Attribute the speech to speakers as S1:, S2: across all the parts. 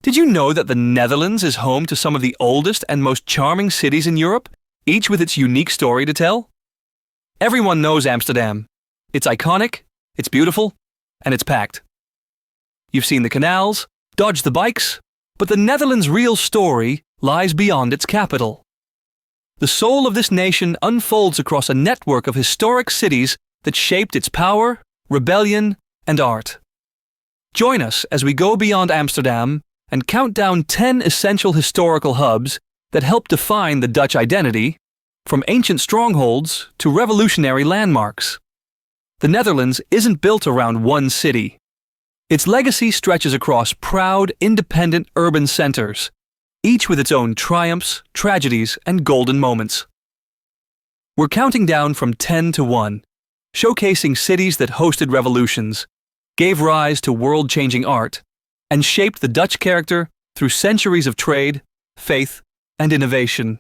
S1: Did you know that the Netherlands is home to some of the oldest and most charming cities in Europe, each with its unique story to tell? Everyone knows Amsterdam. It's iconic, it's beautiful, and it's packed. You've seen the canals, dodged the bikes, but the Netherlands' real story lies beyond its capital. The soul of this nation unfolds across a network of historic cities that shaped its power, rebellion, and art. Join us as we go beyond Amsterdam and count down 10 essential historical hubs that help define the Dutch identity, from ancient strongholds to revolutionary landmarks. The Netherlands isn't built around one city. Its legacy stretches across proud, independent urban centers, each with its own triumphs, tragedies, and golden moments. We're counting down from 10 to 1, showcasing cities that hosted revolutions, gave rise to world-changing art, and shaped the Dutch character through centuries of trade, faith, and innovation.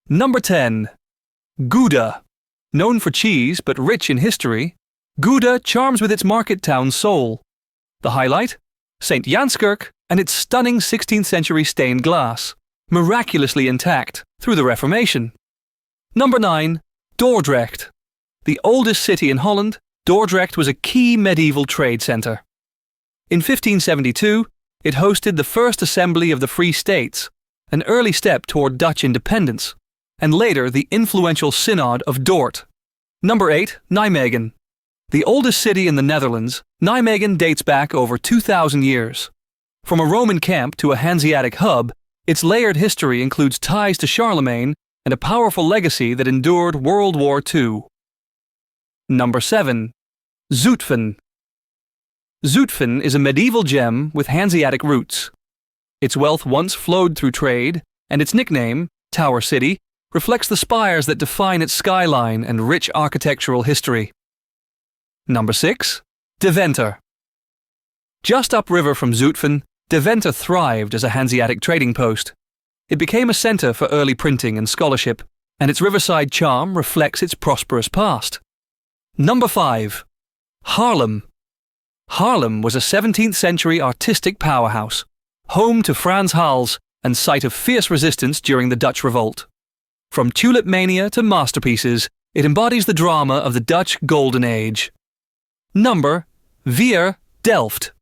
S1: Number 10. Gouda. Known for cheese but rich in history, Gouda charms with its market town soul. The highlight? St. Janskerk and its stunning 16th century stained glass, miraculously intact through the Reformation. Number 9. Dordrecht. The oldest city in Holland, Dordrecht was a key medieval trade centre. In 1572, it hosted the first assembly of the Free States, an early step toward Dutch independence, and later the influential Synod of Dort. Number 8. Nijmegen. The oldest city in the Netherlands, Nijmegen dates back over 2,000 years. From a Roman camp to a Hanseatic hub, its layered history includes ties to Charlemagne and a powerful legacy that endured World War II. Number 7. Zutphen. Zutphen is a medieval gem with Hanseatic roots. Its wealth once flowed through trade, and its nickname, Tower City, reflects the spires that define its skyline and rich architectural history. Number 6. Deventer. Just upriver from Zutphen, Deventer thrived as a Hanseatic trading post. It became a centre for early printing and scholarship, and its riverside charm reflects its prosperous past. Number 5. Haarlem. Haarlem was a 17th century artistic powerhouse, home to Frans Hals and site of fierce resistance during the Dutch Revolt. From tulip mania to masterpieces, it embodies the drama of the Dutch Golden Age. Number 4. Delft.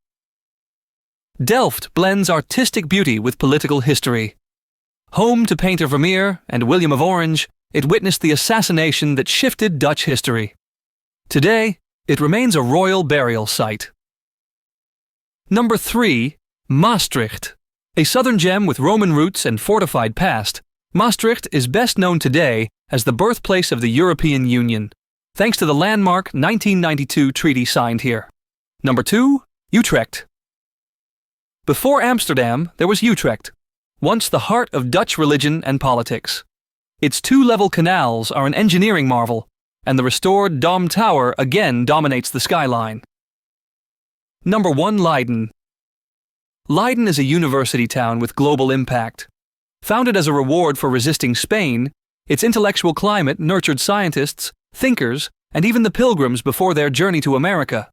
S1: Delft blends artistic beauty with political history. Home to painter Vermeer and William of Orange, it witnessed the assassination that shifted Dutch history. Today, it remains a royal burial site. Number 3. Maastricht. A southern gem with Roman roots and fortified past, Maastricht is best known today as the birthplace of the European Union, thanks to the landmark 1992 treaty signed here. Number 2. Utrecht. Before Amsterdam, there was Utrecht, once the heart of Dutch religion and politics. Its 2-level canals are an engineering marvel, and the restored Dom Tower again dominates the skyline. Number 1. Leiden. Leiden is a university town with global impact. Founded as a reward for resisting Spain, its intellectual climate nurtured scientists, thinkers, and even the pilgrims before their journey to America.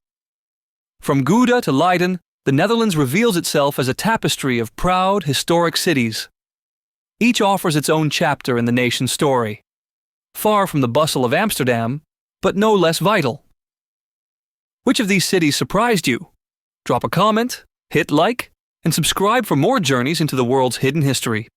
S1: From Gouda to Leiden, the Netherlands reveals itself as a tapestry of proud, historic cities. Each offers its own chapter in the nation's story. Far from the bustle of Amsterdam, but no less vital. Which of these cities surprised you? Drop a comment, hit like, and subscribe for more journeys into the world's hidden history.